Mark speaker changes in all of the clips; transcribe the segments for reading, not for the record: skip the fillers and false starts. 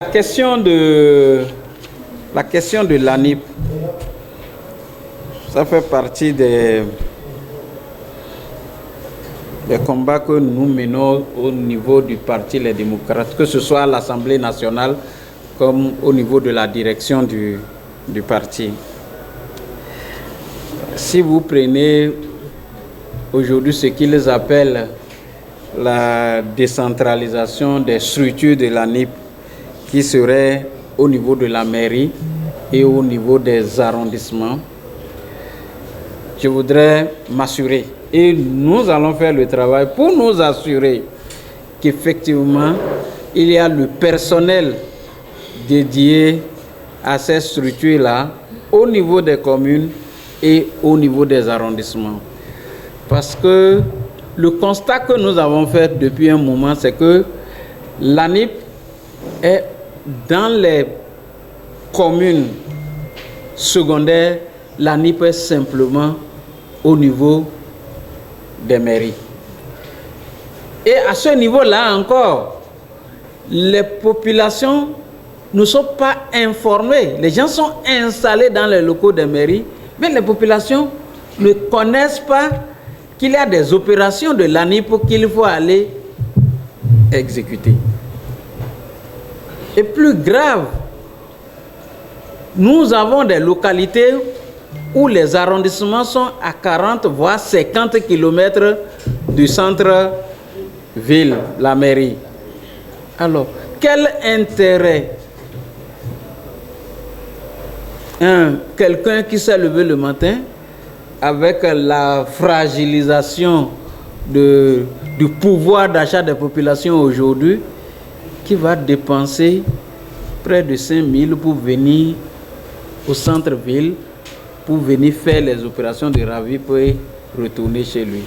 Speaker 1: La question de l'ANIP, ça fait partie des combats que nous menons au niveau du Parti Les Démocrates, que ce soit à l'Assemblée nationale comme au niveau de la direction du parti. Si vous prenez aujourd'hui ce qu'ils appellent la décentralisation des structures de l'ANIP, qui serait au niveau de la mairie et au niveau des arrondissements, je voudrais m'assurer, et nous allons faire le travail pour nous assurer qu'effectivement, il y a le personnel dédié à ces structures-là au niveau des communes et au niveau des arrondissements. Parce que le constat que nous avons fait depuis un moment, c'est que l'ANIP est dans les communes secondaires, l'ANIP est simplement au niveau des mairies. Et à ce niveau-là encore, les populations ne sont pas informées. Les gens sont installés dans les locaux des mairies, mais les populations ne connaissent pas qu'il y a des opérations de l'ANIP qu'il faut aller exécuter. Et plus grave, nous avons des localités où les arrondissements sont à 40 voire 50 km du centre-ville, la mairie. Alors, quel intérêt quelqu'un qui s'est levé le matin avec la fragilisation du pouvoir d'achat des populations aujourd'hui, qui va dépenser près de 5 000 pour venir au centre-ville, pour venir faire les opérations de ravi pour retourner chez lui.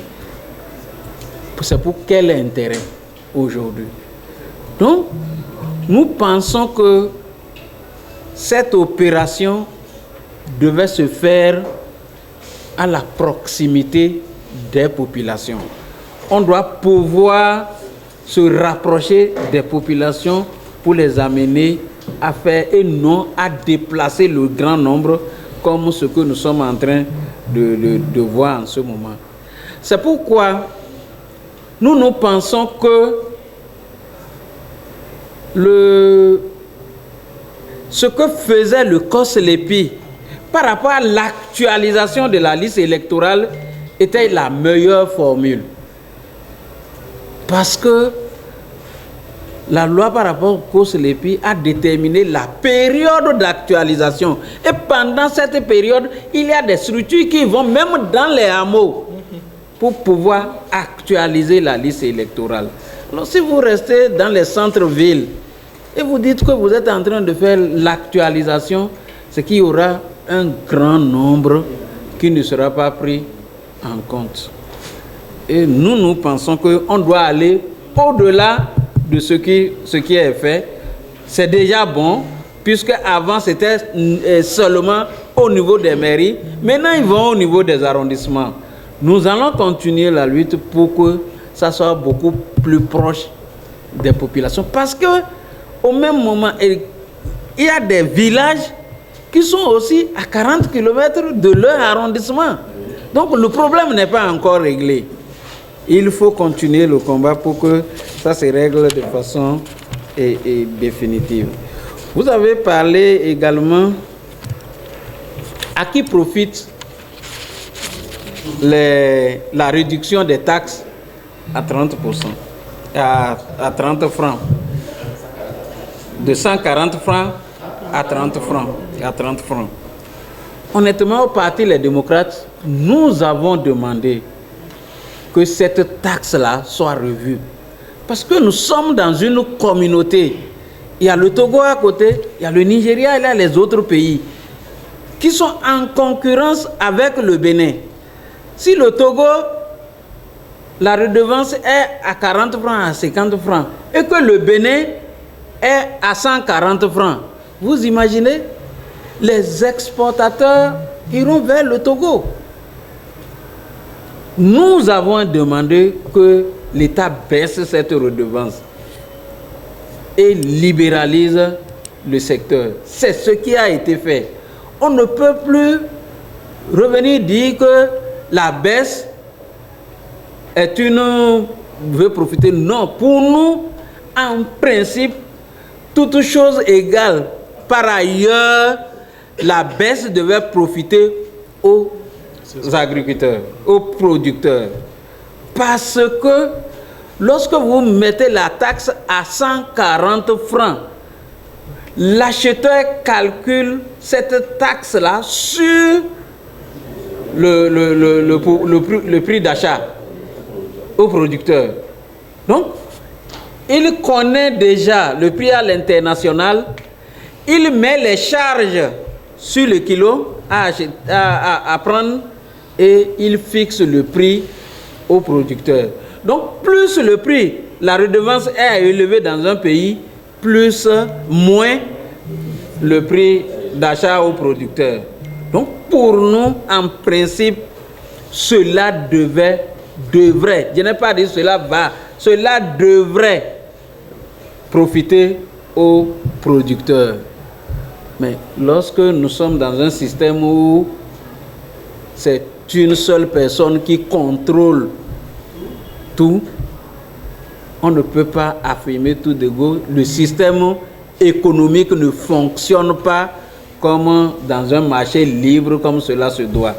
Speaker 1: C'est pour quel intérêt aujourd'hui? Donc, nous pensons que cette opération devait se faire à la proximité des populations. On doit pouvoir se rapprocher des populations pour les amener à faire et non à déplacer le grand nombre comme ce que nous sommes en train de voir en ce moment. C'est pourquoi nous pensons que ce que faisait le COSLEPI par rapport à l'actualisation de la liste électorale était la meilleure formule. Parce que la loi par rapport au COSLEPI a déterminé la période d'actualisation. Et pendant cette période, il y a des structures qui vont même dans les hameaux pour pouvoir actualiser la liste électorale. Alors si vous restez dans les centres-villes et vous dites que vous êtes en train de faire l'actualisation, c'est qu'il y aura un grand nombre qui ne sera pas pris en compte. Et nous pensons qu'on doit aller au-delà de ce qui est fait. C'est déjà bon, puisque avant c'était seulement au niveau des mairies. Maintenant, ils vont au niveau des arrondissements. Nous allons continuer la lutte pour que ça soit beaucoup plus proche des populations. Parce que au même moment, il y a des villages qui sont aussi à 40 km de leur arrondissement. Donc le problème n'est pas encore réglé. Il faut continuer le combat pour que ça se règle de façon définitive. Vous avez parlé également à qui profite la réduction des taxes à 30%, à 30 francs. De 140 francs à 30 francs. Honnêtement, au Parti Les Démocrates, nous avons demandé que cette taxe-là soit revue. Parce que nous sommes dans une communauté. Il y a le Togo à côté, il y a le Nigeria, il y a les autres pays qui sont en concurrence avec le Bénin. Si le Togo, la redevance est à 40 francs, à 50 francs, et que le Bénin est à 140 francs, vous imaginez, les exportateurs iront vers le Togo. Nous avons demandé que l'État baisse cette redevance. et libéralise le secteur. C'est ce qui a été fait. On ne peut plus revenir dire que la baisse est veut profiter. Non, pour nous, en principe, toutes choses égales. Par ailleurs, la baisse devait profiter aux agriculteurs, aux producteurs. Parce que lorsque vous mettez la taxe à 140 francs, l'acheteur calcule cette taxe-là sur le prix d'achat au producteur. Donc, il connaît déjà le prix à l'international, il met les charges sur le kilo à prendre et il fixe le prix au producteur. Donc, plus le prix, la redevance est élevée dans un pays, moins le prix d'achat au producteur. Donc, pour nous, en principe, cela devrait, je n'ai pas dit cela devrait profiter aux producteurs. Mais lorsque nous sommes dans un système où c'est une seule personne qui contrôle tout, on ne peut pas affirmer tout de go. Le système économique ne fonctionne pas comme dans un marché libre comme cela se doit.